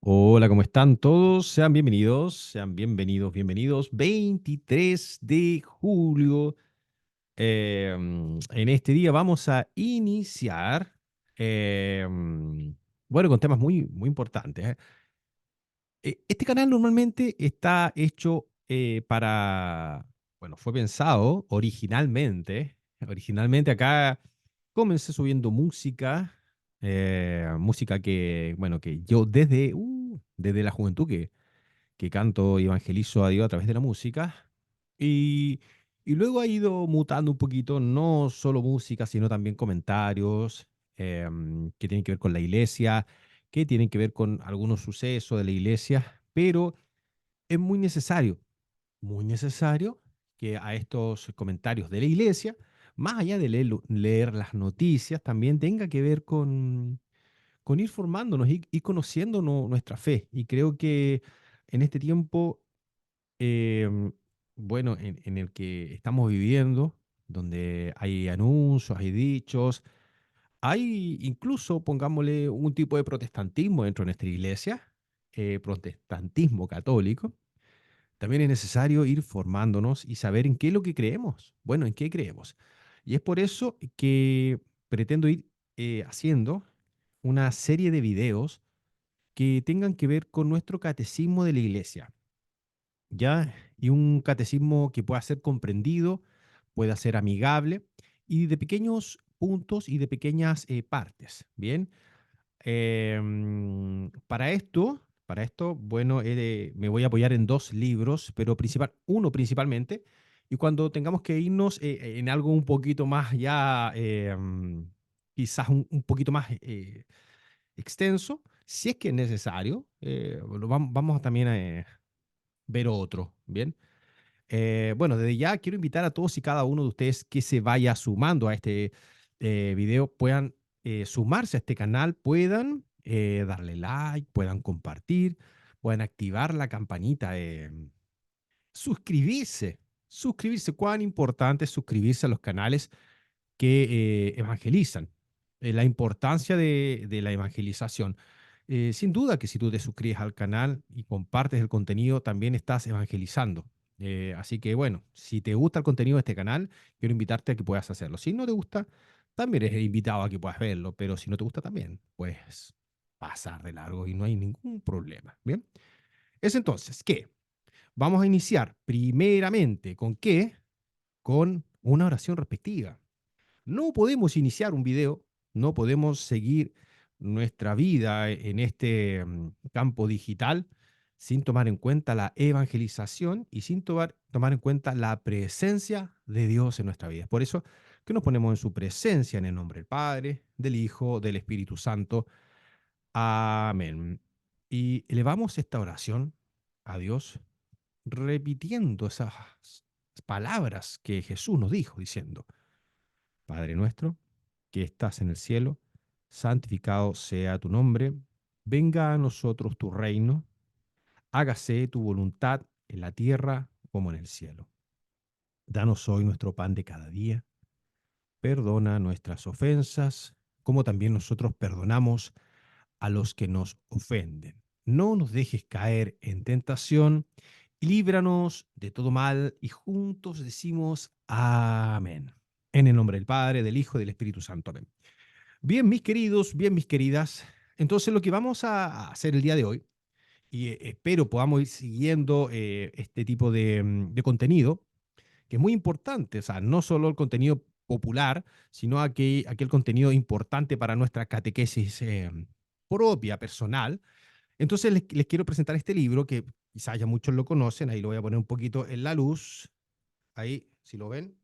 Hola, ¿cómo están todos? Sean bienvenidos, bienvenidos. 23 de julio. En este día vamos a iniciar, bueno, con temas muy, muy importantes. Este canal normalmente está hecho bueno, fue pensado originalmente acá comencé subiendo música, música que, bueno, que yo desde la juventud que canto y evangelizo a Dios a través de la música. Y, y luego ha ido mutando un poquito, no solo música, sino también comentarios que tienen que ver con la iglesia, que tienen que ver con algunos sucesos de la iglesia, pero es muy necesario que a estos comentarios de la iglesia, más allá de leer las noticias, también tenga que ver con ir formándonos y conociendo nuestra fe. Y creo que en este tiempo, em, bueno, en el que estamos viviendo, donde hay anuncios, hay dichos, hay incluso, pongámosle, un tipo de protestantismo dentro de nuestra iglesia, protestantismo católico. También es necesario ir formándonos y saber en qué es lo que creemos. Bueno, en qué creemos. Y es por eso que pretendo ir haciendo una serie de videos que tengan que ver con nuestro catecismo de la iglesia, ¿ya? Y un catecismo que pueda ser comprendido, pueda ser amigable y de pequeños puntos y de pequeñas partes, ¿bien? Para esto, bueno, me voy a apoyar en dos libros, pero uno principalmente, y cuando tengamos que irnos en algo un poquito más ya, quizás un poquito más extenso, si es que es necesario, vamos también a ver otro, ¿bien? Bueno, desde ya quiero invitar a todos y cada uno de ustedes que se vaya sumando a este video, puedan sumarse a este canal, puedan darle like, puedan compartir, puedan activar la campanita, suscribirse, suscribirse. Cuán importante es suscribirse a los canales que evangelizan, la importancia de la evangelización. Sin duda que si tú te suscribes al canal y compartes el contenido, también estás evangelizando. Así que bueno, si te gusta el contenido de este canal, quiero invitarte a que puedas hacerlo. Si no te gusta, también eres invitado a que puedas verlo, pero si no te gusta también, pues pasar de largo y no hay ningún problema. Bien, es entonces que vamos a iniciar primeramente con qué, con una oración respectiva. No podemos iniciar un video, no podemos seguir nuestra vida en este campo digital sin tomar en cuenta la evangelización y sin tomar en cuenta la presencia de Dios en nuestra vida. Por eso que nos ponemos en su presencia en el nombre del Padre, del Hijo, del Espíritu Santo. Amén. Y elevamos esta oración a Dios repitiendo esas palabras que Jesús nos dijo, diciendo, Padre nuestro, que estás en el cielo, santificado sea tu nombre, venga a nosotros tu reino, hágase tu voluntad en la tierra como en el cielo. Danos hoy nuestro pan de cada día, perdona nuestras ofensas, como también nosotros perdonamos a los que nos ofenden. No nos dejes caer en tentación y líbranos de todo mal y juntos decimos amén. En el nombre del Padre, del Hijo y del Espíritu Santo. Amén. Bien, mis queridos, bien, mis queridas. Entonces, lo que vamos a hacer el día de hoy, y espero podamos ir siguiendo este tipo de contenido, que es muy importante, o sea, no solo el contenido popular, sino aquel contenido importante para nuestra catequesis propia, personal. Entonces, les quiero presentar este libro que quizás ya muchos lo conocen, ahí lo voy a poner un poquito en la luz, ahí, si lo ven,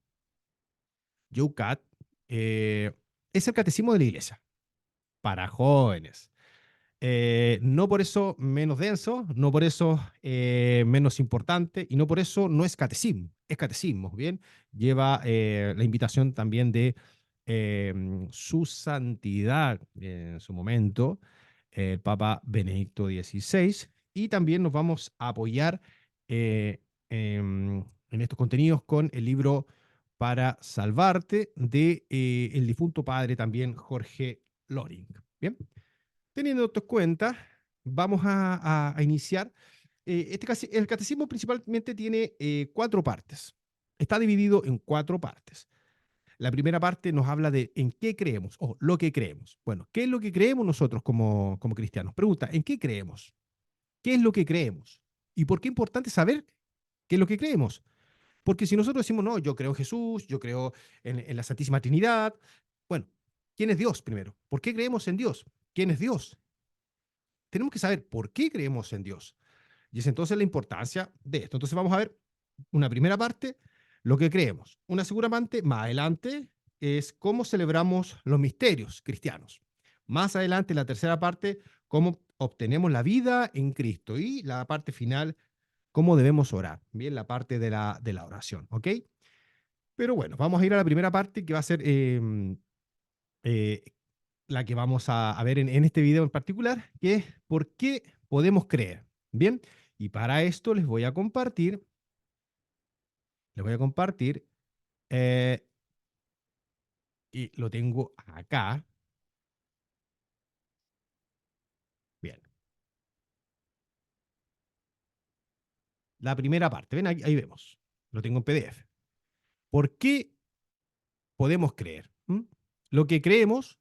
Joe Cat, es el Catecismo de la Iglesia, para jóvenes. No por eso menos denso, no por eso menos importante y no por eso no es catecismo, ¿bien? Lleva la invitación también de eh, su santidad en su momento, el Papa Benedicto XVI, y también nos vamos a apoyar en estos contenidos con el libro Para Salvarte de el difunto padre también Jorge Loring, ¿bien? Teniendo esto en cuenta, vamos a iniciar. El catecismo principalmente tiene cuatro partes. Está dividido en cuatro partes. La primera parte nos habla de en qué creemos o lo que creemos. Bueno, ¿qué es lo que creemos nosotros como cristianos? Pregunta, ¿en qué creemos? ¿Qué es lo que creemos? ¿Y por qué es importante saber qué es lo que creemos? Porque si nosotros decimos, no, yo creo en Jesús, yo creo en la Santísima Trinidad, bueno, ¿quién es Dios primero? ¿Por qué creemos en Dios? ¿Quién es Dios? Tenemos que saber por qué creemos en Dios. Y es entonces la importancia de esto. Entonces vamos a ver una primera parte, lo que creemos. Una segunda parte, más adelante, es cómo celebramos los misterios cristianos. Más adelante, la tercera parte, cómo obtenemos la vida en Cristo. Y la parte final, cómo debemos orar. Bien, la parte de la oración. ¿Ok? Pero bueno, vamos a ir a la primera parte que va a ser eh, la que vamos a ver en este video en particular, que es por qué podemos creer. Bien, y para esto les voy a compartir, eh, y lo tengo acá. Bien, la primera parte, ven, ahí vemos, lo tengo en PDF. ¿Por qué podemos creer? ¿Mm? Lo que creemos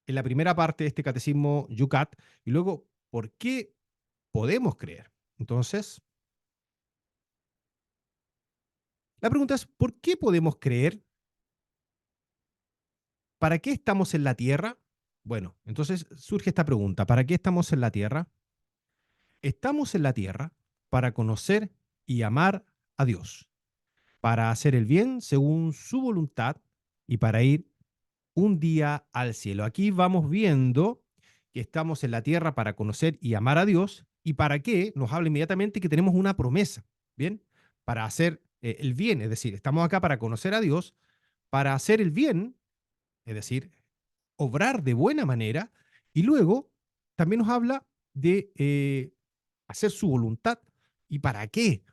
en la primera parte de este catecismo Yucat, y luego, ¿por qué podemos creer? Entonces, la pregunta es, ¿por qué podemos creer? ¿Para qué estamos en la Tierra? Bueno, entonces surge esta pregunta, ¿para qué estamos en la Tierra? Estamos en la Tierra para conocer y amar a Dios, para hacer el bien según su voluntad y para ir un día al cielo. Aquí vamos viendo que estamos en la Tierra para conocer y amar a Dios y para qué nos habla inmediatamente que tenemos una promesa, ¿bien? Para hacer el bien, es decir, estamos acá para conocer a Dios, para hacer el bien, es decir, obrar de buena manera, y luego también nos habla de hacer su voluntad. ¿Y para qué?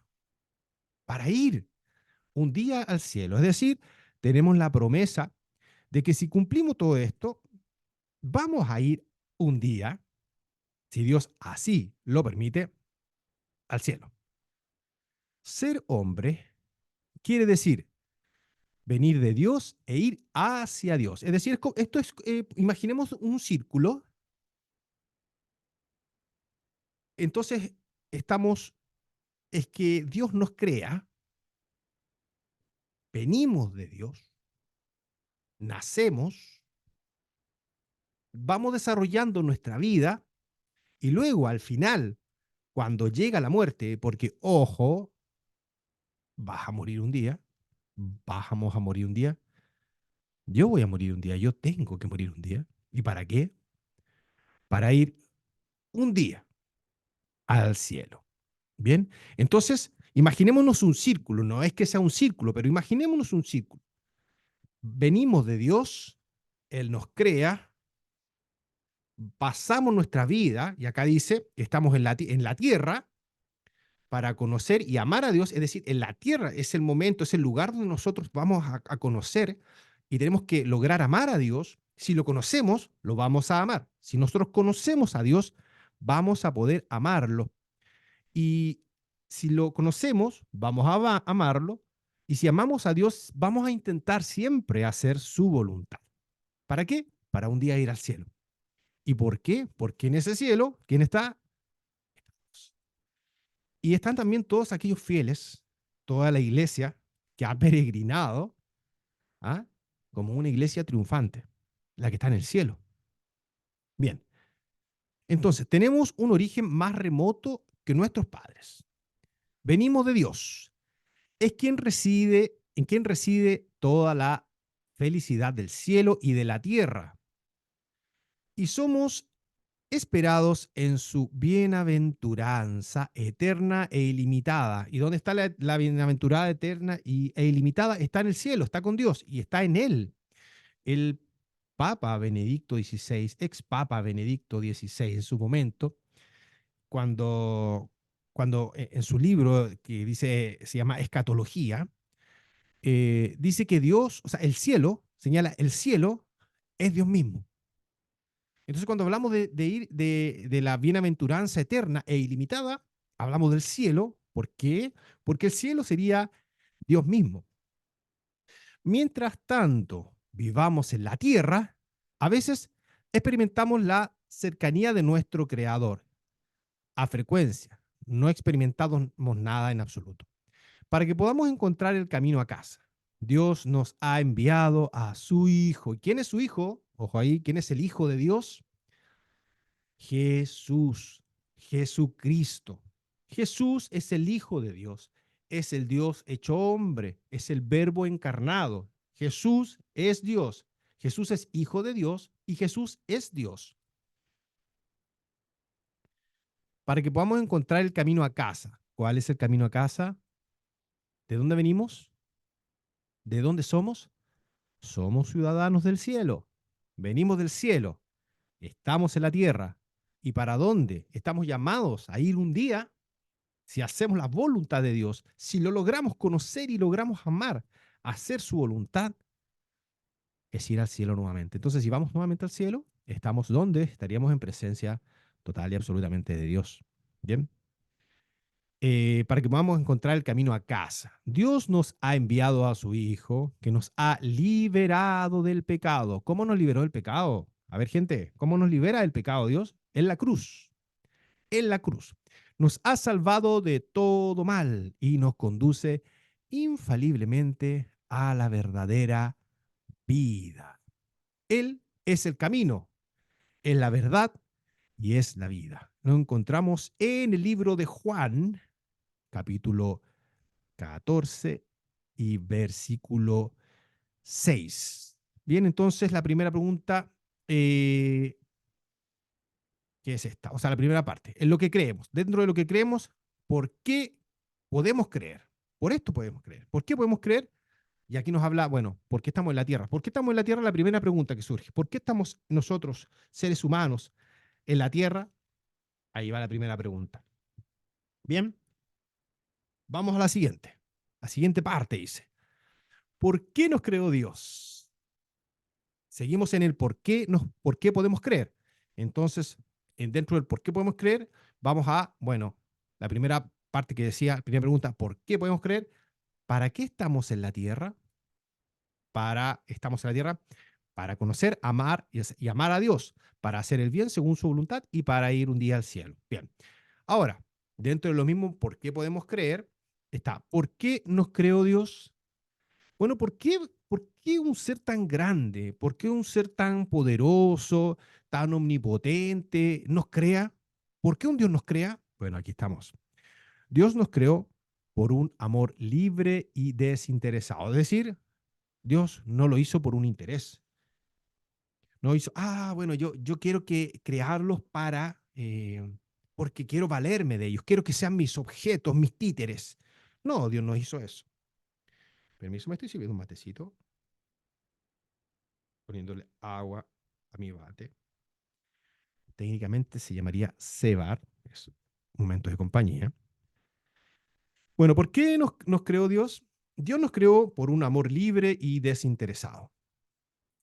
Para ir un día al cielo. Es decir, tenemos la promesa de que si cumplimos todo esto, vamos a ir un día, si Dios así lo permite, al cielo. Ser hombre quiere decir venir de Dios e ir hacia Dios. Es decir, esto es, imaginemos un círculo, entonces estamos, es que Dios nos crea, venimos de Dios, nacemos, vamos desarrollando nuestra vida y luego al final, cuando llega la muerte, porque ojo, vas a morir un día, vamos a morir un día, yo voy a morir un día, yo tengo que morir un día. ¿Y para qué? Para ir un día al cielo. Bien, entonces imaginémonos un círculo, no es que sea un círculo, pero imaginémonos un círculo. Venimos de Dios, Él nos crea, pasamos nuestra vida, y acá dice, estamos en la tierra para conocer y amar a Dios, es decir, en la tierra es el momento, es el lugar donde nosotros vamos a conocer y tenemos que lograr amar a Dios. Si lo conocemos, lo vamos a amar. Si nosotros conocemos a Dios, vamos a poder amarlo. Y si lo conocemos, vamos a amarlo. Y si amamos a Dios, vamos a intentar siempre hacer su voluntad. ¿Para qué? Para un día ir al cielo. ¿Y por qué? Porque en ese cielo, ¿quién está? Y están también todos aquellos fieles, toda la iglesia que ha peregrinado, ¿ah? Como una iglesia triunfante, la que está en el cielo. Bien, entonces tenemos un origen más remoto que nuestros padres. Venimos de Dios. Es quien reside, en quien reside toda la felicidad del cielo y de la tierra. Y somos esperados en su bienaventuranza eterna e ilimitada. ¿Y dónde está la bienaventurada eterna e ilimitada? Está en el cielo, está con Dios y está en Él. El Papa Benedicto XVI, ex Papa Benedicto XVI en su momento, cuando en su libro que dice, se llama Escatología, dice que Dios, o sea, el cielo, señala, el cielo es Dios mismo. Entonces, cuando hablamos de la bienaventuranza eterna e ilimitada, hablamos del cielo. ¿Por qué? Porque el cielo sería Dios mismo. Mientras tanto, vivamos en la tierra, a veces experimentamos la cercanía de nuestro Creador a frecuencia. No experimentamos nada en absoluto. Para que podamos encontrar el camino a casa, Dios nos ha enviado a su Hijo. ¿Y quién es su Hijo? Ojo ahí, ¿quién es el Hijo de Dios? Jesús, Jesucristo. Jesús es el Hijo de Dios, es el Dios hecho hombre, es el Verbo encarnado. Jesús es Dios, Jesús es Hijo de Dios y Jesús es Dios. Para que podamos encontrar el camino a casa. ¿Cuál es el camino a casa? ¿De dónde venimos? ¿De dónde somos? Somos ciudadanos del cielo. Venimos del cielo, estamos en la tierra. ¿Y para dónde? Estamos llamados a ir un día. Si hacemos la voluntad de Dios, si lo logramos conocer y logramos amar, hacer su voluntad, es ir al cielo nuevamente. Entonces, si vamos nuevamente al cielo, estamos donde estaríamos en presencia total y absolutamente de Dios. Bien. Para que podamos encontrar el camino a casa. Dios nos ha enviado a su Hijo, que nos ha liberado del pecado. ¿Cómo nos liberó del pecado? A ver, gente, ¿cómo nos libera del pecado Dios? En la cruz. En la cruz. Nos ha salvado de todo mal y nos conduce infaliblemente a la verdadera vida. Él es el camino, es la verdad y es la vida. Lo encontramos en el libro de Juan, capítulo 14 y versículo 6. Bien, entonces la primera pregunta, ¿qué es esta? O sea, la primera parte, en lo que creemos. Dentro de lo que creemos, ¿por qué podemos creer? Por esto podemos creer. ¿Por qué podemos creer? Y aquí nos habla, bueno, ¿por qué estamos en la Tierra? ¿Por qué estamos en la Tierra? La primera pregunta que surge. ¿Por qué estamos nosotros, seres humanos, en la Tierra? Ahí va la primera pregunta. Bien, vamos a la siguiente. La siguiente parte dice, ¿por qué nos creó Dios? Seguimos en el por qué podemos creer. Entonces, dentro del por qué podemos creer, vamos a, bueno, la primera parte que decía, primera pregunta, ¿por qué podemos creer? ¿Para qué estamos en la tierra? Estamos en la tierra para conocer, amar y amar a Dios, para hacer el bien según su voluntad y para ir un día al cielo. Bien. Ahora, dentro de lo mismo, ¿por qué podemos creer? Está, ¿por qué nos creó Dios? Bueno, por qué un ser tan grande? ¿Por qué un ser tan poderoso, tan omnipotente nos crea? ¿Por qué un Dios nos crea? Bueno, aquí estamos. Dios nos creó por un amor libre y desinteresado. Es decir, Dios no lo hizo por un interés. No hizo, bueno, yo quiero crearlos porque quiero valerme de ellos, quiero que sean mis objetos, mis títeres. No, Dios no hizo eso. Permiso, me estoy sirviendo un matecito, poniéndole agua a mi mate. Técnicamente se llamaría cebar, es momentos de compañía. Bueno, ¿por qué nos creó Dios? Dios nos creó por un amor libre y desinteresado.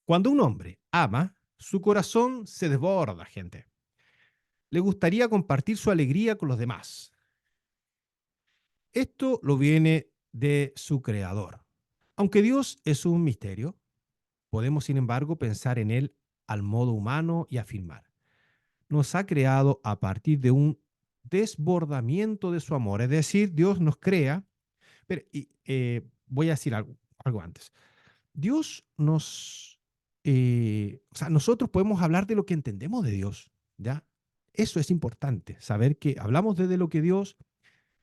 Cuando un hombre ama, su corazón se desborda, gente. Le gustaría compartir su alegría con los demás. Esto lo viene de su creador. Aunque Dios es un misterio, podemos sin embargo pensar en él al modo humano y afirmar. Nos ha creado a partir de un desbordamiento de su amor. Es decir, Dios nos crea, pero voy a decir algo antes. Dios o sea, nosotros podemos hablar de lo que entendemos de Dios, ¿ya? Eso es importante, saber que hablamos de lo que Dios,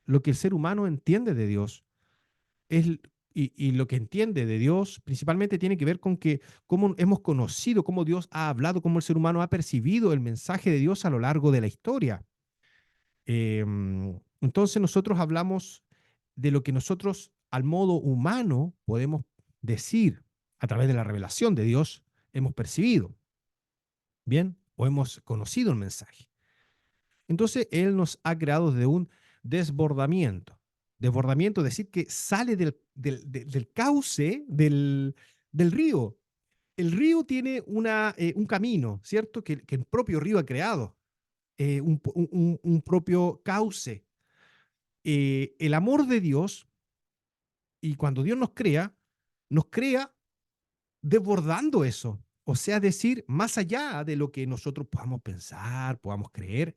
lo que el ser humano entiende de Dios, es, y lo que entiende de Dios principalmente tiene que ver con que cómo hemos conocido, cómo Dios ha hablado, cómo el ser humano ha percibido el mensaje de Dios a lo largo de la historia. Entonces nosotros hablamos de lo que nosotros al modo humano podemos decir a través de la revelación de Dios, hemos percibido, ¿bien? O hemos conocido el mensaje. Entonces Él nos ha creado de un desbordamiento. Desbordamiento, es decir, que sale del cauce del río. El río tiene un camino, ¿cierto? Que el propio río ha creado, un propio cauce. El amor de Dios, y cuando Dios nos crea desbordando eso. O sea, decir, más allá de lo que nosotros podamos pensar, podamos creer,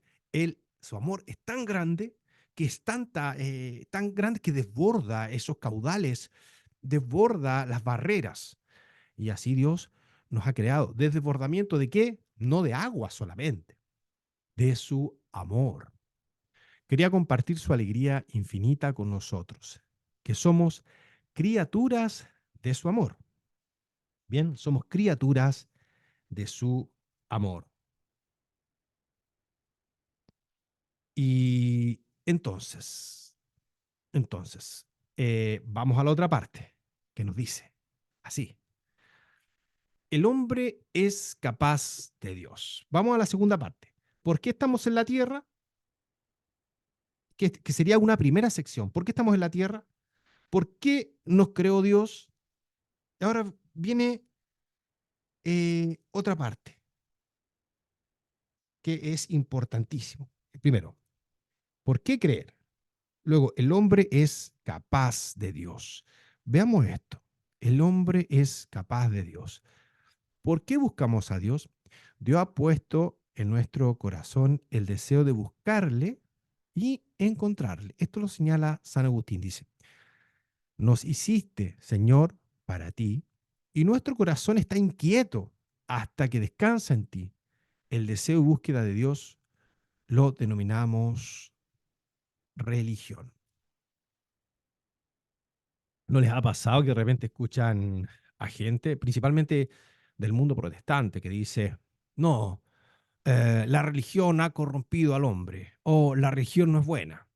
su amor es tan grande que es tan grande que desborda esos caudales, desborda las barreras. Y así Dios nos ha creado. ¿De desbordamiento de qué? No de agua solamente, de su amor. Quería compartir su alegría infinita con nosotros, que somos criaturas de su amor. Bien, somos criaturas de su amor. Y entonces, vamos a la otra parte que nos dice así. El hombre es capaz de Dios. Vamos a la segunda parte. ¿Por qué estamos en la tierra? Que sería una primera sección. ¿Por qué estamos en la tierra? ¿Por qué nos creó Dios? Y ahora viene otra parte que es importantísimo. Primero, ¿por qué creer? Luego, el hombre es capaz de Dios. Veamos esto. El hombre es capaz de Dios. ¿Por qué buscamos a Dios? Dios ha puesto en nuestro corazón el deseo de buscarle y encontrarle. Esto lo señala San Agustín. Dice, nos hiciste, Señor, para ti, y nuestro corazón está inquieto hasta que descansa en ti. El deseo y búsqueda de Dios lo denominamos religión. ¿No les ha pasado que de repente escuchan a gente, principalmente del mundo protestante, que dice, no, la religión ha corrompido al hombre, o la religión no es buena,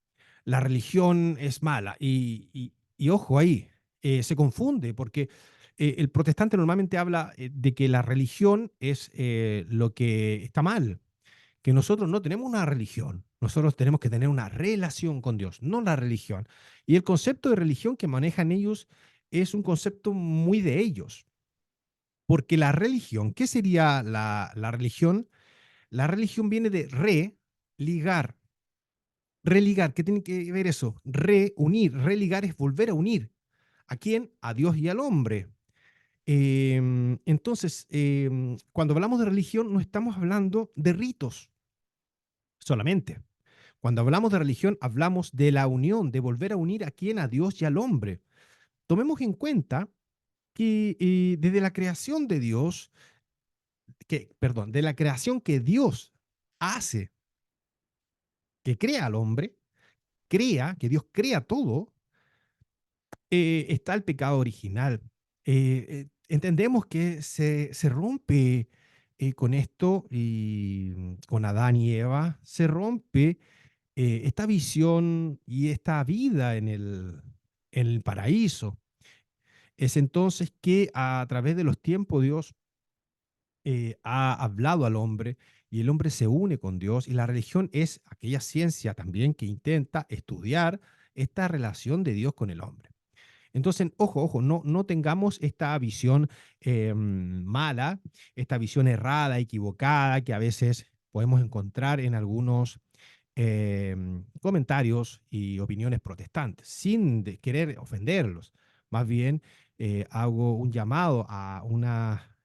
la religión es mala? Y ojo ahí, se confunde, porque el protestante normalmente habla de que la religión es lo que está mal, que nosotros no tenemos una religión, nosotros tenemos que tener una relación con Dios, no la religión. Y el concepto de religión que manejan ellos es un concepto muy de ellos, porque la religión, ¿qué sería la religión? La religión viene de ligar, religar. ¿Qué tiene que ver eso? Reunir, religar es volver a unir. ¿A quién? A Dios y al hombre. Entonces, cuando hablamos de religión, no estamos hablando de ritos solamente. Cuando hablamos de religión, hablamos de la unión, de volver a unir a quién, a Dios y al hombre. Tomemos en cuenta que desde la creación de Dios, perdón, de la creación que Dios hace, que crea al hombre, que Dios crea todo, está el pecado original. Entendemos que se rompe con esto y con Adán y Eva, se rompe esta visión y esta vida en el paraíso. Es entonces que a través de los tiempos Dios ha hablado al hombre y el hombre se une con Dios, y la religión es aquella ciencia también que intenta estudiar esta relación de Dios con el hombre. Entonces, ojo, no tengamos esta visión mala, esta visión errada, equivocada, que a veces podemos encontrar en algunos comentarios y opiniones protestantes, sin querer ofenderlos. Más bien, hago un llamado a una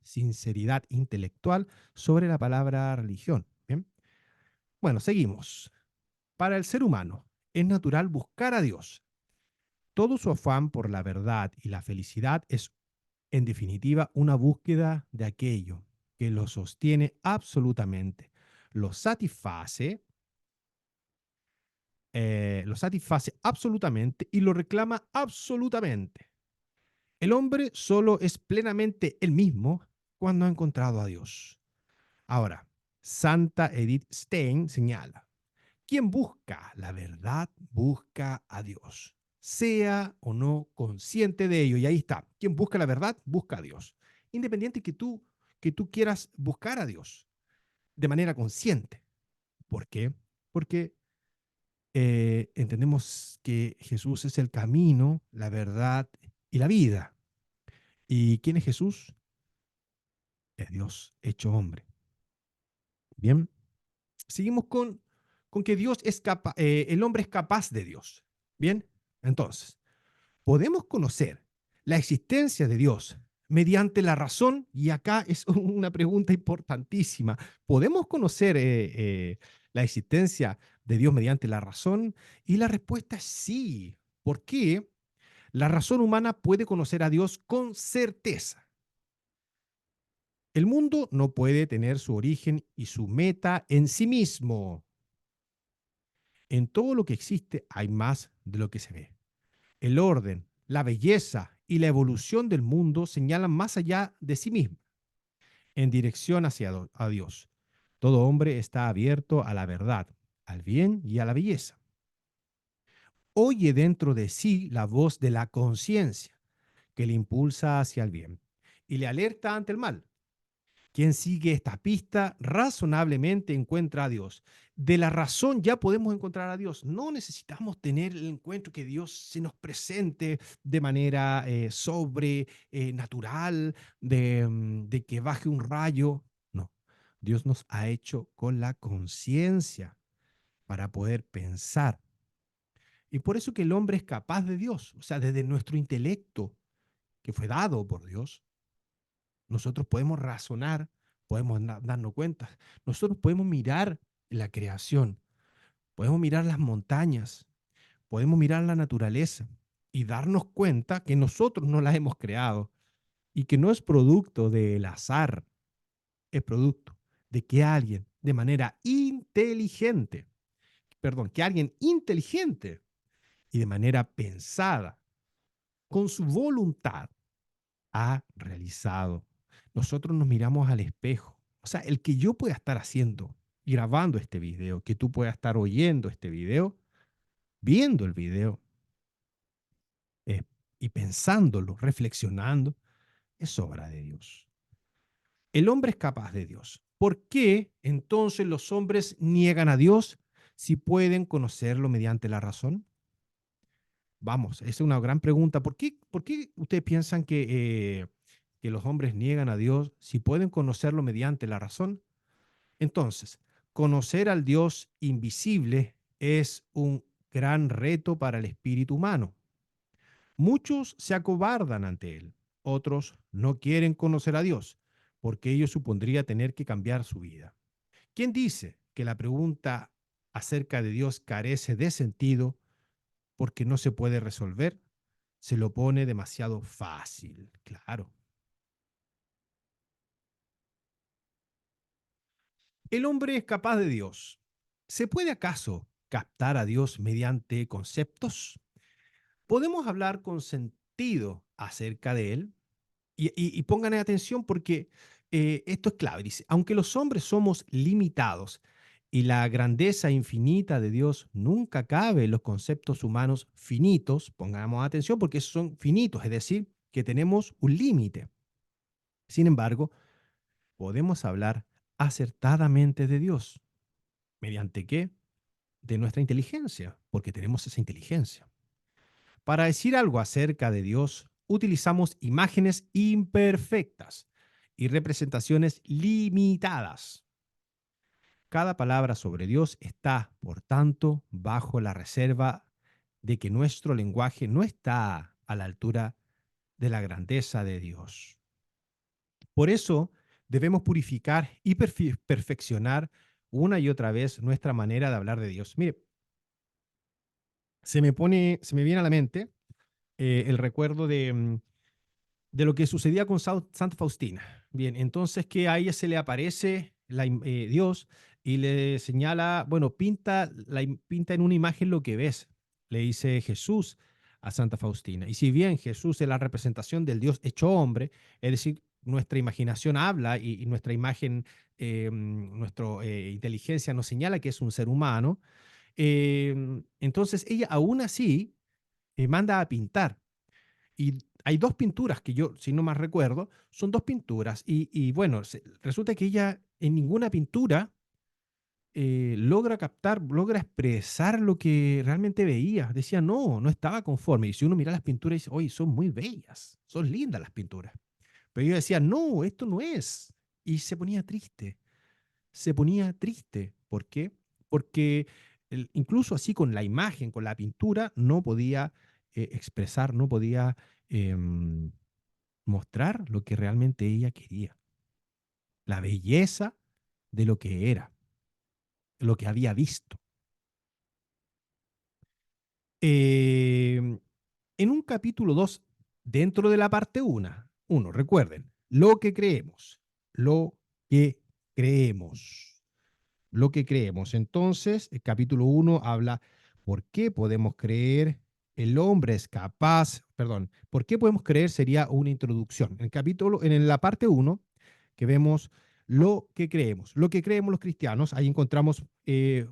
sinceridad intelectual sobre la palabra religión. ¿Bien? Bueno, seguimos. Para el ser humano es natural buscar a Dios. Todo su afán por la verdad y la felicidad es, en definitiva, una búsqueda de aquello que lo sostiene absolutamente, lo satisface absolutamente y lo reclama absolutamente. El hombre solo es plenamente el mismo cuando ha encontrado a Dios. Ahora, Santa Edith Stein señala, quien busca la verdad busca a Dios, sea o no consciente de ello. Y ahí está, quien busca la verdad busca a Dios. Independiente que tú quieras buscar a Dios de manera consciente. ¿Por qué? Porque entendemos que Jesús es el camino, la verdad y la vida. ¿Y quién es Jesús? es Dios hecho hombre. Bien, seguimos con que Dios es capaz, el hombre es capaz de Dios. Bien, entonces, podemos conocer la existencia de Dios mediante la razón, y acá es una pregunta importantísima. ¿Podemos conocer la existencia de Dios mediante la razón? Y la respuesta es sí. ¿Por qué? La razón humana puede conocer a Dios con certeza. El mundo no puede tener su origen y su meta en sí mismo. En todo lo que existe hay más de lo que se ve. El orden, la belleza y la evolución del mundo señalan más allá de sí mismo, en dirección hacia a Dios. Todo hombre está abierto a la verdad, al bien y a la belleza. Oye dentro de sí la voz de la conciencia que le impulsa hacia el bien y le alerta ante el mal. Quien sigue esta pista razonablemente encuentra a Dios. De la razón ya podemos encontrar a Dios. No necesitamos tener el encuentro que Dios se nos presente de manera sobrenatural, de que baje un rayo. No, Dios nos ha hecho con la conciencia para poder pensar. Y por eso que el hombre es capaz de Dios. O sea, desde nuestro intelecto que fue dado por Dios, nosotros podemos razonar, podemos darnos cuenta. Nosotros podemos mirar la creación, podemos mirar las montañas, podemos mirar la naturaleza y darnos cuenta que nosotros no las hemos creado y que no es producto del azar, es producto de que alguien de manera inteligente, perdón, que alguien inteligente y de manera pensada, con su voluntad, ha realizado. Nosotros nos miramos al espejo. O sea, el que yo pueda estar haciendo y grabando este video, que tú puedas estar oyendo este video, viendo el video eh, y pensándolo, reflexionando, es obra de Dios. El hombre es capaz de Dios. ¿Por qué entonces los hombres niegan a Dios si pueden conocerlo mediante la razón? Vamos, esa es una gran pregunta. ¿Por qué ustedes piensan que los hombres niegan a Dios si pueden conocerlo mediante la razón? Entonces, conocer al Dios invisible es un gran reto para el espíritu humano. Muchos se acobardan ante él, otros no quieren conocer a Dios, porque ello supondría tener que cambiar su vida. ¿Quién dice que la pregunta acerca de Dios carece de sentido porque no se puede resolver? Se lo pone demasiado fácil, claro. El hombre es capaz de Dios. ¿Se puede acaso captar a Dios mediante conceptos? ¿Podemos hablar con sentido acerca de Él? Y pongan atención porque esto es clave. Dice, aunque los hombres somos limitados y la grandeza infinita de Dios nunca cabe en los conceptos humanos finitos, pongamos atención porque esos son finitos, es decir, que tenemos un límite. Sin embargo, podemos hablar acertadamente de Dios. ¿Mediante qué? De nuestra inteligencia, porque tenemos esa inteligencia. Para decir algo acerca de Dios, utilizamos imágenes imperfectas y representaciones limitadas. Cada palabra sobre Dios está, por tanto, bajo la reserva de que nuestro lenguaje no está a la altura de la grandeza de Dios. Por eso debemos purificar y perfeccionar una y otra vez nuestra manera de hablar de Dios. Mire, se me viene a la mente el recuerdo de lo que sucedía con Santa Faustina. Bien, entonces que a ella se le aparece Dios y le señala, bueno, pinta en una imagen lo que ves, le dice Jesús a Santa Faustina. Y si bien Jesús es la representación del Dios hecho hombre, es decir, nuestra imaginación habla y nuestra imagen, nuestra inteligencia nos señala que es un ser humano, entonces ella aún así manda a pintar. Y hay dos pinturas que yo, si no más recuerdo, son dos pinturas. Y bueno, resulta que ella en ninguna pintura logra captar, logra expresar lo que realmente veía. Decía, no, no estaba conforme. Y si uno mira las pinturas, dice, oye, son muy bellas, son lindas las pinturas. Pero yo decía, no, esto no es. y se ponía triste, se ponía triste. ¿Por qué? Porque incluso así con la imagen, con la pintura, no podía expresar, no podía em, mostrar lo que realmente ella quería, la belleza de lo que era, lo que había visto. Em, en un capítulo 2 dentro de la parte uno recuerden, lo que creemos, lo que creemos. Entonces, el capítulo uno habla por qué podemos creer, el hombre es capaz, perdón, por qué podemos creer sería una introducción. En el capítulo, en la parte uno que vemos lo que creemos los cristianos, ahí encontramos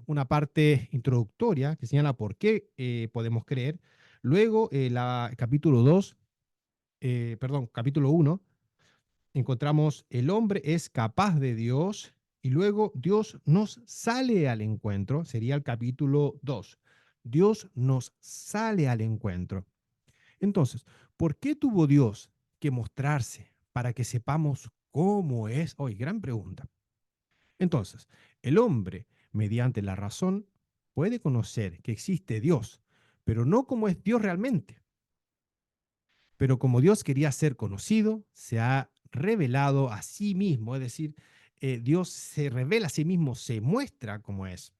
una parte introductoria que señala por qué podemos creer. Luego, capítulo 2 perdón, capítulo uno encontramos el hombre es capaz de Dios y luego Dios nos sale al encuentro, sería el capítulo 2. Dios nos sale al encuentro. Entonces, ¿por qué tuvo Dios que mostrarse para que sepamos cómo es? Hoy, gran pregunta. Entonces, el hombre, mediante la razón, puede conocer que existe Dios, pero no como es Dios realmente. Pero como Dios quería ser conocido, se ha revelado a sí mismo, es decir, Dios se revela a sí mismo, se muestra como es.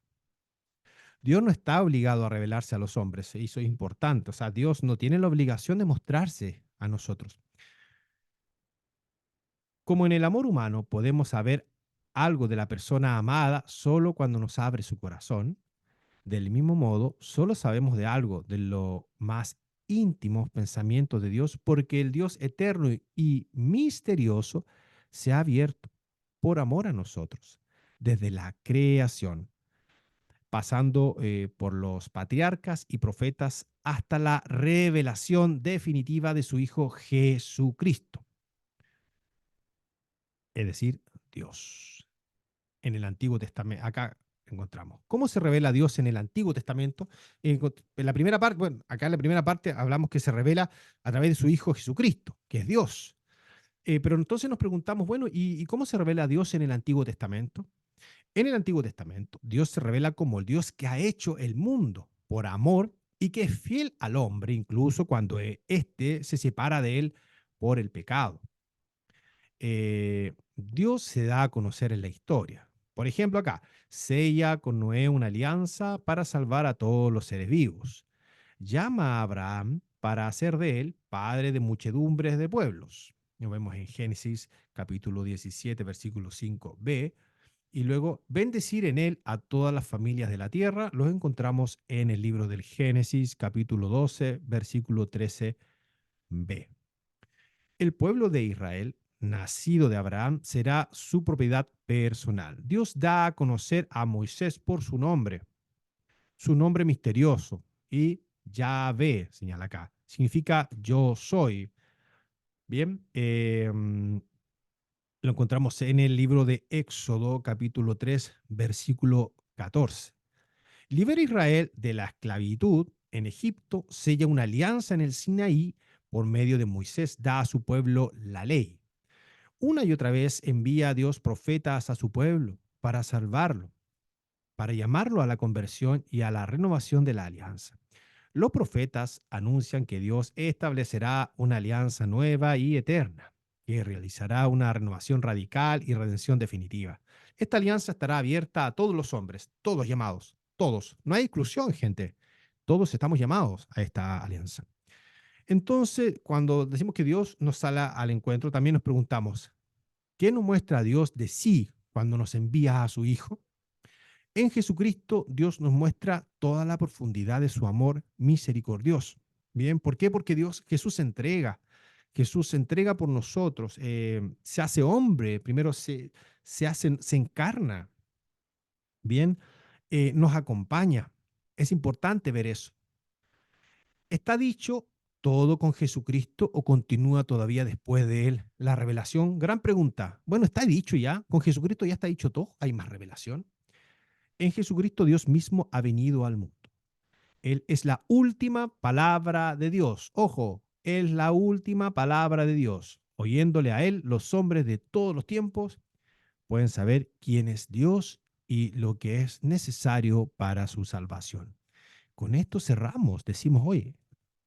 Dios no está obligado a revelarse a los hombres, y eso es importante. O sea, Dios no tiene la obligación de mostrarse a nosotros. Como en el amor humano podemos saber algo de la persona amada solo cuando nos abre su corazón, del mismo modo, solo sabemos de algo de los más íntimos pensamientos de Dios porque el Dios eterno y misterioso se ha abierto por amor a nosotros desde la creación, pasando por los patriarcas y profetas hasta la revelación definitiva de su Hijo Jesucristo, es decir, Dios. En el Antiguo Testamento. Acá encontramos. ¿Cómo se revela Dios en el Antiguo Testamento? En la primera parte, bueno, acá en la primera parte hablamos que se revela a través de su Hijo Jesucristo, que es Dios. Pero entonces nos preguntamos, bueno, ¿y cómo se revela Dios en el Antiguo Testamento? En el Antiguo Testamento, Dios se revela como el Dios que ha hecho el mundo por amor y que es fiel al hombre, incluso cuando éste se separa de él por el pecado. Dios se da a conocer en la historia. Por ejemplo, acá, sella con Noé una alianza para salvar a todos los seres vivos. Llama a Abraham para hacer de él padre de muchedumbres de pueblos. Lo vemos en Génesis capítulo 17, versículo 5b. Y luego bendecir en él a todas las familias de la tierra. Los encontramos en el libro del Génesis capítulo 12, versículo 13b. El pueblo de Israel, nacido de Abraham, será su propiedad personal. Dios da a conocer a Moisés por su nombre misterioso, y Yahvé, señala acá, significa yo soy. Bien, lo encontramos en el libro de Éxodo, capítulo 3, versículo 14. Libera a Israel de la esclavitud en Egipto, sella una alianza en el Sinaí, por medio de Moisés da a su pueblo la ley. Una y otra vez envía a Dios profetas a su pueblo para salvarlo, para llamarlo a la conversión y a la renovación de la alianza. Los profetas anuncian que Dios establecerá una alianza nueva y eterna, que realizará una renovación radical y redención definitiva. Esta alianza estará abierta a todos los hombres, todos llamados, todos. No hay exclusión, gente. Todos estamos llamados a esta alianza. Entonces, cuando decimos que Dios nos sale al encuentro, también nos preguntamos, ¿qué nos muestra Dios de sí cuando nos envía a su Hijo? En Jesucristo, Dios nos muestra toda la profundidad de su amor misericordioso. Bien, ¿por qué? Porque Jesús se entrega por nosotros, se hace hombre, primero se encarna, bien, nos acompaña. Es importante ver eso. ¿Está dicho todo con Jesucristo o continúa todavía después de él la revelación? Gran pregunta. Bueno, está dicho ya, con Jesucristo ya está dicho todo, hay más revelación. En Jesucristo Dios mismo ha venido al mundo. Él es la última palabra de Dios. Ojo, es la última palabra de Dios. Oyéndole a Él, los hombres de todos los tiempos pueden saber quién es Dios y lo que es necesario para su salvación. Con esto cerramos, decimos, oye,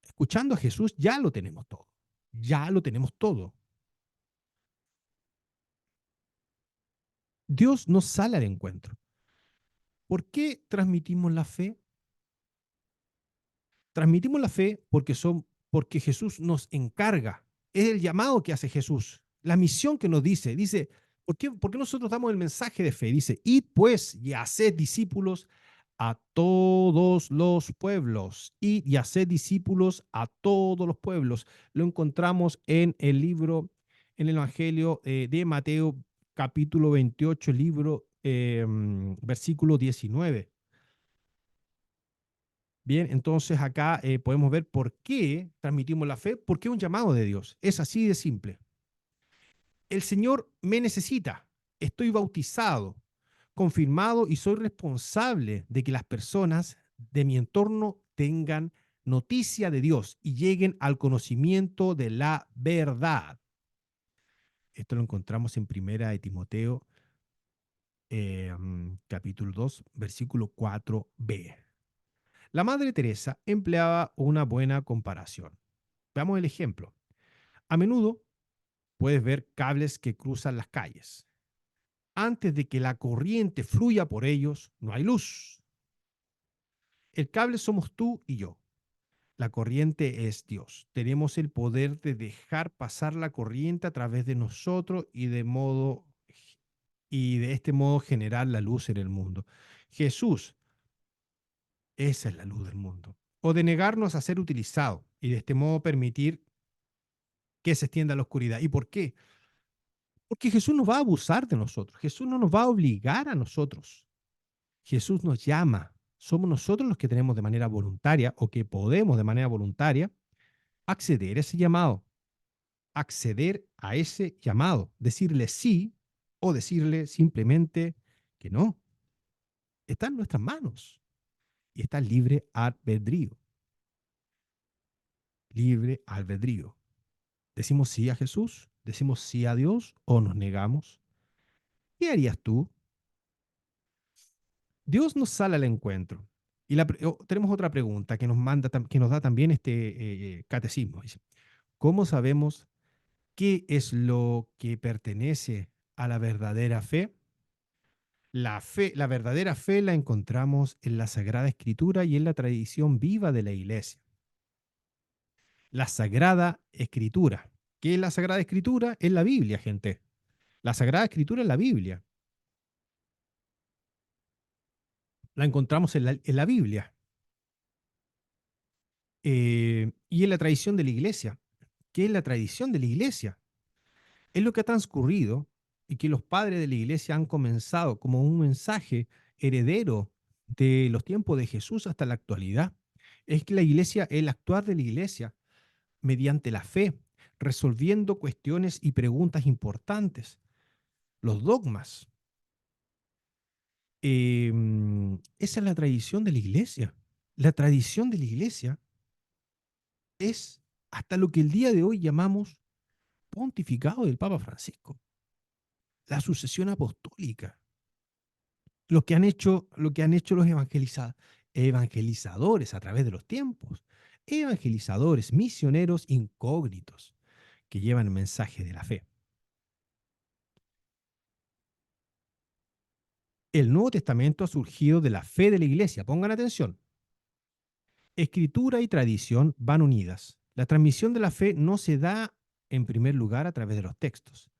escuchando a Jesús ya lo tenemos todo, ya lo tenemos todo. Dios nos sale al encuentro. ¿Por qué transmitimos la fe? Transmitimos la fe porque Jesús nos encarga. Es el llamado que hace Jesús, la misión que nos dice, ¿por qué nosotros damos el mensaje de fe? Dice, id pues y haced discípulos a todos los pueblos. Id y haced discípulos a todos los pueblos. Lo encontramos en el libro, en el Evangelio de Mateo, capítulo 28, libro, versículo 19. Bien, entonces acá podemos ver por qué transmitimos la fe, porque es un llamado de Dios. Es así de simple. El Señor me necesita. Estoy bautizado, confirmado y soy responsable de que las personas de mi entorno tengan noticia de Dios y lleguen al conocimiento de la verdad. Esto lo encontramos en Primera de Timoteo, capítulo 2, versículo 4b. La Madre Teresa empleaba una buena comparación. Veamos el ejemplo. A menudo puedes ver cables que cruzan las calles. Antes de que la corriente fluya por ellos, no hay luz. El cable somos tú y yo. La corriente es Dios. Tenemos el poder de dejar pasar la corriente a través de nosotros y de este modo generar la luz en el mundo. Jesús, esa es la luz del mundo. O de negarnos a ser utilizado y de este modo permitir que se extienda la oscuridad. ¿Y por qué? Porque Jesús no va a abusar de nosotros. Jesús no nos va a obligar a nosotros. Jesús nos llama. Somos nosotros los que tenemos de manera voluntaria o que podemos de manera voluntaria acceder a ese llamado, acceder a ese llamado, decirle sí o decirle simplemente que no. Está en nuestras manos y está libre albedrío. Libre albedrío. ¿Decimos sí a Jesús? ¿Decimos sí a Dios o nos negamos? ¿Qué harías tú? Dios nos sale al encuentro. Y tenemos otra pregunta que que nos da también este catecismo. Dice, ¿cómo sabemos qué es lo que pertenece a la verdadera fe? La verdadera fe la encontramos en la Sagrada Escritura y en la tradición viva de la Iglesia. La Sagrada Escritura. ¿Qué es la Sagrada Escritura? Es la Biblia, gente. La Sagrada Escritura es la Biblia. La encontramos en la Biblia. Y en la tradición de la Iglesia. ¿Qué es la tradición de la Iglesia? Es lo que ha transcurrido y que los padres de la Iglesia han comenzado como un mensaje heredero de los tiempos de Jesús hasta la actualidad. Es que la Iglesia, el actuar de la Iglesia mediante la fe, resolviendo cuestiones y preguntas importantes, los dogmas. Esa es la tradición de la Iglesia. La tradición de la Iglesia es hasta lo que el día de hoy llamamos pontificado del Papa Francisco, la sucesión apostólica, lo que han hecho los evangelizadores a través de los tiempos, evangelizadores, misioneros incógnitos que llevan el mensaje de la fe. El Nuevo Testamento ha surgido de la fe de la Iglesia. Pongan atención. Escritura y tradición van unidas. La transmisión de la fe no se da en primer lugar a través de los textos.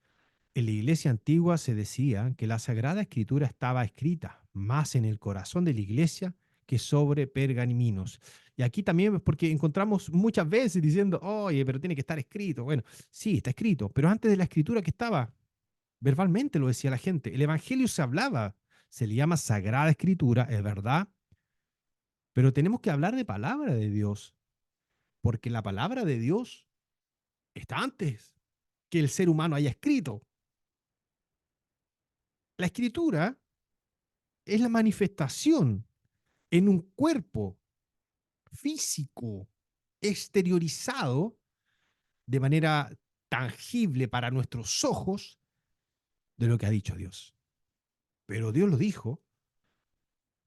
En la iglesia antigua se decía que la Sagrada Escritura estaba escrita más en el corazón de la iglesia que sobre pergaminos. Y aquí también es porque encontramos muchas veces diciendo, oye, pero tiene que estar escrito. Bueno, sí, está escrito, pero antes de la escritura que estaba, verbalmente lo decía la gente. El Evangelio se hablaba, se le llama Sagrada Escritura, es verdad, pero tenemos que hablar de palabra de Dios, porque la palabra de Dios está antes que el ser humano haya escrito. La escritura es la manifestación en un cuerpo físico, exteriorizado de manera tangible para nuestros ojos de lo que ha dicho Dios. pero Dios lo dijo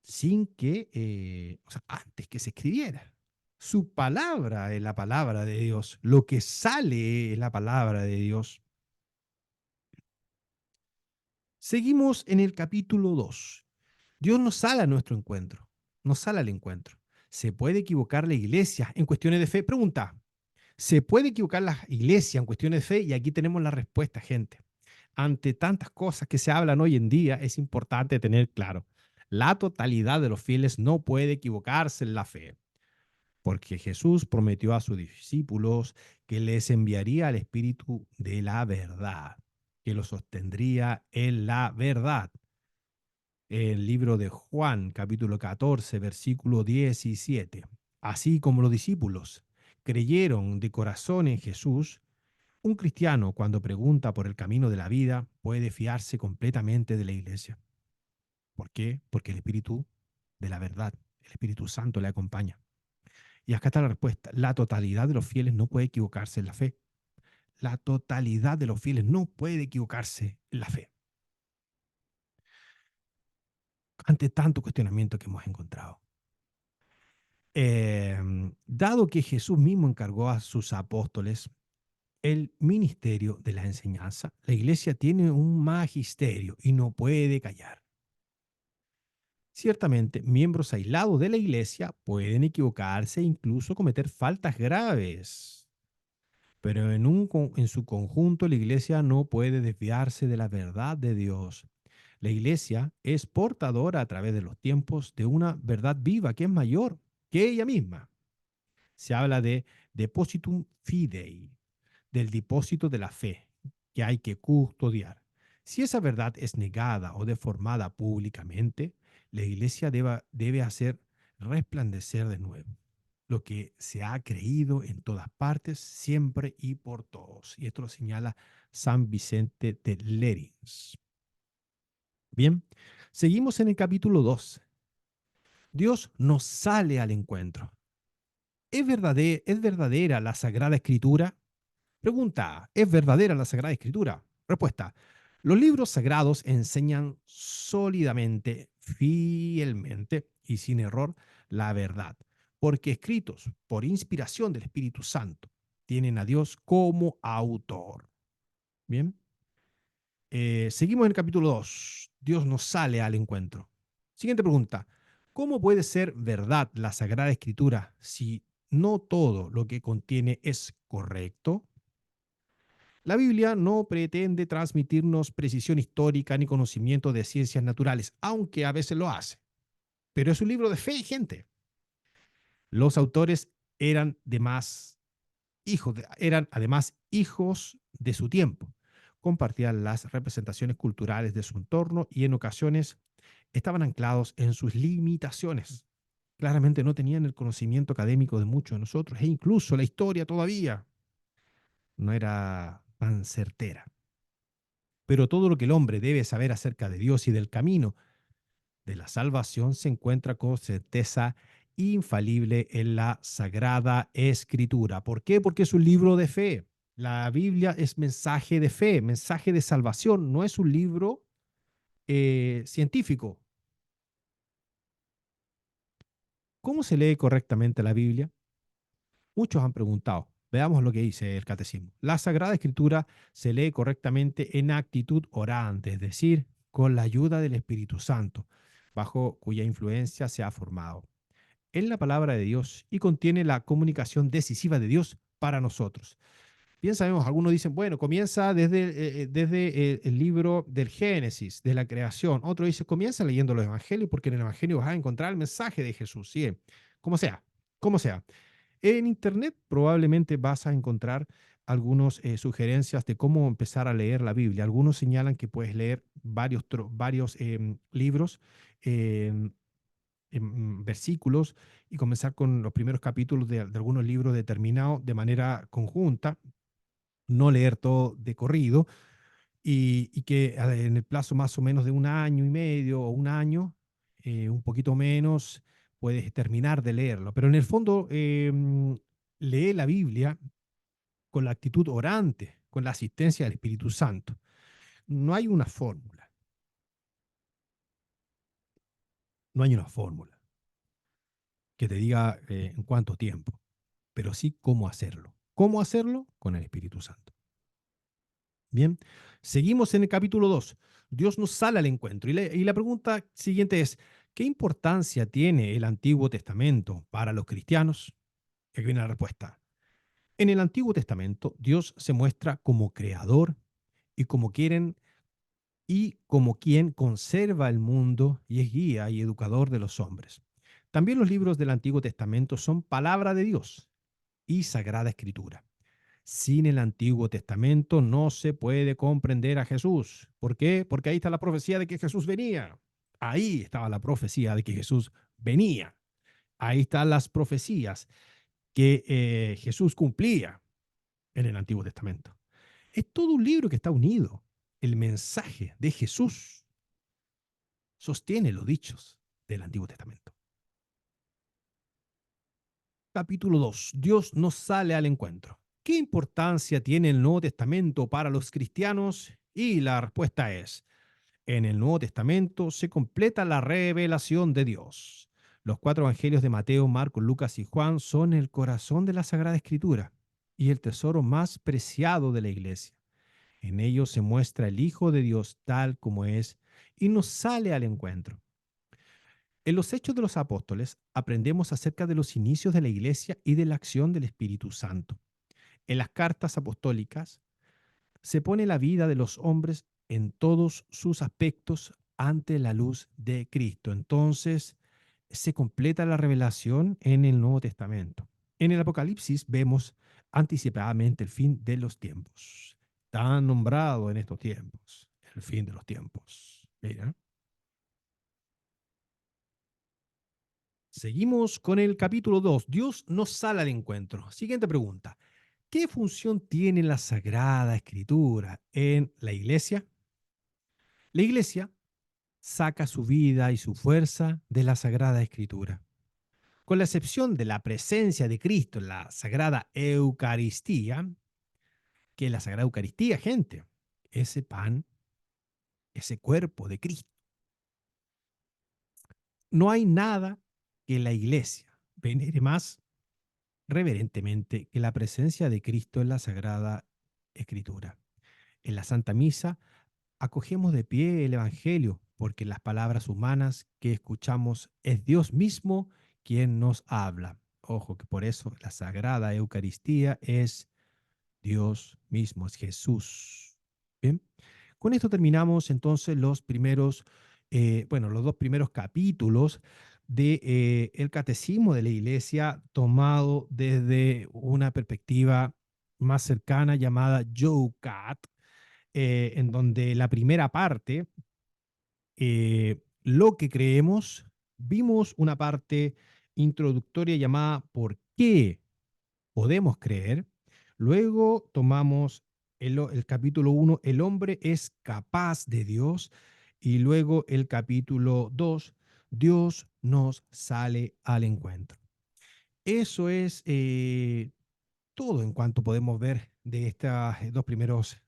sin que, o sea, antes que se escribiera. Su palabra es la palabra de Dios, lo que sale es la palabra de Dios. Seguimos en el capítulo 2. Dios no sale a nuestro encuentro, no sale al encuentro. ¿Se puede equivocar la iglesia en cuestiones de fe? Pregunta, ¿se puede equivocar la iglesia en cuestiones de fe? Y aquí tenemos la respuesta, gente. Ante tantas cosas que se hablan hoy en día, es importante tener claro, la totalidad de los fieles no puede equivocarse en la fe, porque Jesús prometió a sus discípulos que les enviaría el Espíritu de la verdad, que los sostendría en la verdad. El libro de Juan, capítulo 14, versículo 17. Así como los discípulos creyeron de corazón en Jesús, un cristiano, cuando pregunta por el camino de la vida, puede fiarse completamente de la iglesia. ¿Por qué? Porque el Espíritu de la verdad, el Espíritu Santo le acompaña. Y acá está la respuesta. La totalidad de los fieles no puede equivocarse en la fe. La totalidad de los fieles no puede equivocarse en la fe. Ante tanto cuestionamiento que hemos encontrado. Dado que Jesús mismo encargó a sus apóstoles el ministerio de la enseñanza, la iglesia tiene un magisterio y no puede callar. Ciertamente, miembros aislados de la iglesia pueden equivocarse e incluso cometer faltas graves, pero en su conjunto la iglesia no puede desviarse de la verdad de Dios. La iglesia es portadora a través de los tiempos de una verdad viva que es mayor que ella misma. Se habla de depositum fidei, del depósito de la fe, que hay que custodiar. Si esa verdad es negada o deformada públicamente, la iglesia debe hacer resplandecer de nuevo lo que se ha creído en todas partes, siempre y por todos. Y esto lo señala San Vicente de Lérins. Bien, seguimos en el capítulo 2. Dios nos sale al encuentro. ¿Es verdadera la Sagrada Escritura? Pregunta, ¿es verdadera la Sagrada Escritura? Respuesta, los libros sagrados enseñan sólidamente, fielmente y sin error la verdad, porque escritos por inspiración del Espíritu Santo, tienen a Dios como autor. Bien, seguimos en el capítulo 2. Dios nos sale al encuentro. Siguiente pregunta, ¿cómo puede ser verdad la Sagrada Escritura si no todo lo que contiene es correcto? La Biblia no pretende transmitirnos precisión histórica ni conocimiento de ciencias naturales, aunque a veces lo hace. Pero es un libro de fe, gente. Los autores eran, eran además hijos de su tiempo. Compartían las representaciones culturales de su entorno y en ocasiones estaban anclados en sus limitaciones. Claramente no tenían el conocimiento académico de muchos de nosotros e incluso la historia todavía no era tan certera. Pero todo lo que el hombre debe saber acerca de Dios y del camino de la salvación se encuentra con certeza infalible en la Sagrada Escritura. ¿Por qué? Porque es un libro de fe. La Biblia es mensaje de fe, mensaje de salvación, no es un libro científico. ¿Cómo se lee correctamente la Biblia? Muchos han preguntado. Veamos lo que dice el catecismo. La Sagrada Escritura se lee correctamente en actitud orante, es decir, con la ayuda del Espíritu Santo, bajo cuya influencia se ha formado. Es la palabra de Dios y contiene la comunicación decisiva de Dios para nosotros. Bien sabemos, algunos dicen, bueno, comienza desde el libro del Génesis, de la creación. Otro dice, comienza leyendo los evangelios porque en el evangelio vas a encontrar el mensaje de Jesús. ¿Sí? Como sea, como sea. En internet probablemente vas a encontrar algunas sugerencias de cómo empezar a leer la Biblia. Algunos señalan que puedes leer varios libros, em, versículos y comenzar con los primeros capítulos de algunos libros determinados de manera conjunta, no leer todo de corrido y que en el plazo más o menos de un año y medio o un año, un poquito menos, puedes terminar de leerlo. Pero en el fondo, lee la Biblia con la actitud orante, con la asistencia del Espíritu Santo. No hay una fórmula. No hay una fórmula que te diga en cuánto tiempo, pero sí cómo hacerlo. ¿Cómo hacerlo? Con el Espíritu Santo. Bien, seguimos en el capítulo 2. Dios nos sale al encuentro. Y la pregunta siguiente es, ¿qué importancia tiene el Antiguo Testamento para los cristianos? Y aquí viene la respuesta. En el Antiguo Testamento, Dios se muestra como creador y como quien conserva el mundo y es guía y educador de los hombres. También los libros del Antiguo Testamento son palabra de Dios y sagrada escritura. Sin el Antiguo Testamento no se puede comprender a Jesús. ¿Por qué? Porque ahí está la profecía de que Jesús venía. Ahí estaba la profecía de que Jesús venía. Ahí están las profecías que Jesús cumplía en el Antiguo Testamento. Es todo un libro que está unido. El mensaje de Jesús sostiene los dichos del Antiguo Testamento. Capítulo 2. Dios nos sale al encuentro. ¿Qué importancia tiene el Nuevo Testamento para los cristianos? Y la respuesta es, en el Nuevo Testamento se completa la revelación de Dios. Los cuatro evangelios de Mateo, Marcos, Lucas y Juan son el corazón de la Sagrada Escritura y el tesoro más preciado de la Iglesia. En ellos se muestra el Hijo de Dios tal como es y nos sale al encuentro. En los Hechos de los Apóstoles aprendemos acerca de los inicios de la Iglesia y de la acción del Espíritu Santo. En las cartas apostólicas se pone la vida de los hombres en todos sus aspectos ante la luz de Cristo. Entonces se completa la revelación en el Nuevo Testamento. En el Apocalipsis vemos anticipadamente el fin de los tiempos. Tan nombrado en estos tiempos, el fin de los tiempos. Mira. Seguimos con el capítulo 2. Dios nos sale al encuentro. Siguiente pregunta. ¿Qué función tiene la Sagrada Escritura en la iglesia? La iglesia saca su vida y su fuerza de la Sagrada Escritura. Con la excepción de la presencia de Cristo en la Sagrada Eucaristía, que es la Sagrada Eucaristía, gente, ese pan, ese cuerpo de Cristo. No hay nada que la iglesia venere más reverentemente que la presencia de Cristo en la Sagrada Escritura. En la Santa Misa acogemos de pie el Evangelio, porque en las palabras humanas que escuchamos es Dios mismo quien nos habla. Ojo que por eso la Sagrada Eucaristía es Dios mismo, es Jesús. Bien, con esto terminamos entonces los dos primeros capítulos de el Catecismo de la Iglesia tomado desde una perspectiva más cercana llamada YOCAT, en donde la primera parte, lo que creemos, vimos una parte introductoria llamada ¿Por qué podemos creer? Luego tomamos el capítulo 1, el hombre es capaz de Dios. Y luego el capítulo 2, Dios nos sale al encuentro. Eso es todo en cuanto podemos ver de estos dos primeros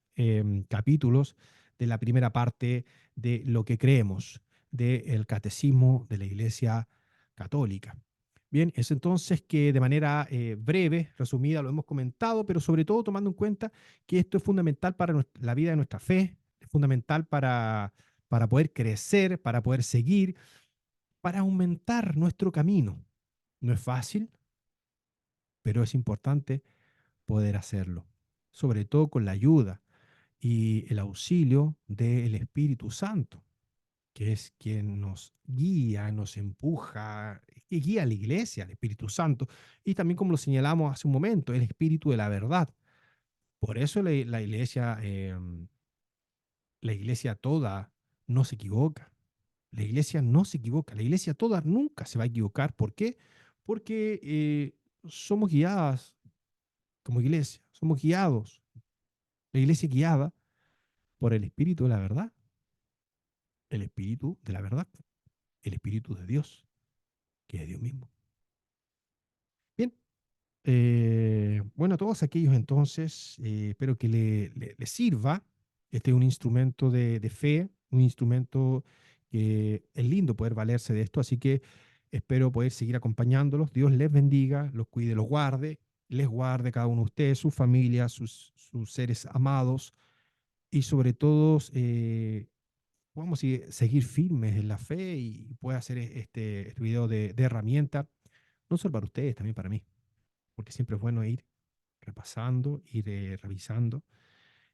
capítulos de la primera parte de lo que creemos del catecismo de la Iglesia Católica. Bien, es entonces que de manera breve, resumida, lo hemos comentado, pero sobre todo tomando en cuenta que esto es fundamental para la vida de nuestra fe, es fundamental para poder crecer, para poder seguir, para aumentar nuestro camino. No es fácil, pero es importante poder hacerlo, sobre todo con la ayuda y el auxilio del Espíritu Santo, que es quien nos guía, nos empuja, y guía a la iglesia, el Espíritu Santo, y también como lo señalamos hace un momento, el Espíritu de la verdad. Por eso la iglesia toda no se equivoca. La iglesia no se equivoca. La iglesia toda nunca se va a equivocar. ¿Por qué? Porque somos guiadas como iglesia, somos guiados. La iglesia guiada por el Espíritu de la verdad, el Espíritu de la verdad, el Espíritu de Dios, que es Dios mismo. Bien, bueno, a todos aquellos entonces, espero que les sirva. Este es un instrumento de fe, un instrumento que es lindo poder valerse de esto, así que espero poder seguir acompañándolos. Dios les bendiga, los cuide, los guarde, les guarde cada uno de ustedes, su familia, sus seres amados y sobre todo podamos seguir firmes en la fe y pueda hacer este video de herramienta, no solo para ustedes, también para mí, porque siempre es bueno ir repasando, ir revisando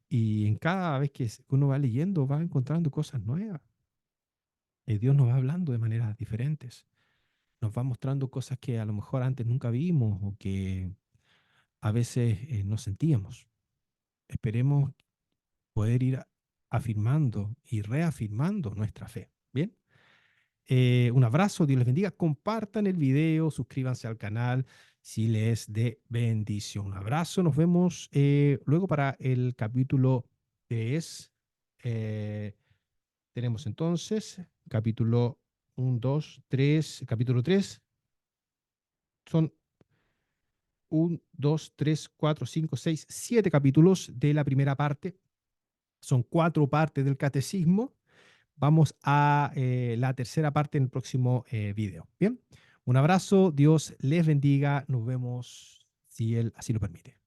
y en cada vez que uno va leyendo va encontrando cosas nuevas. Dios nos va hablando de maneras diferentes, nos va mostrando cosas que a lo mejor antes nunca vimos o que a veces no sentíamos. Esperemos poder ir afirmando y reafirmando nuestra fe. Bien, un abrazo, Dios les bendiga. Compartan el video, suscríbanse al canal si les es de bendición. Un abrazo, nos vemos luego para el capítulo 3. Eh, tenemos entonces capítulo 1, 2, 3, capítulo 3. Son 1, 2, 3, 4, 5, 6, 7 capítulos de la primera parte. Son 4 partes del catecismo. Vamos a la tercera parte en el próximo video. Bien, un abrazo, Dios les bendiga. Nos vemos si Él así lo permite.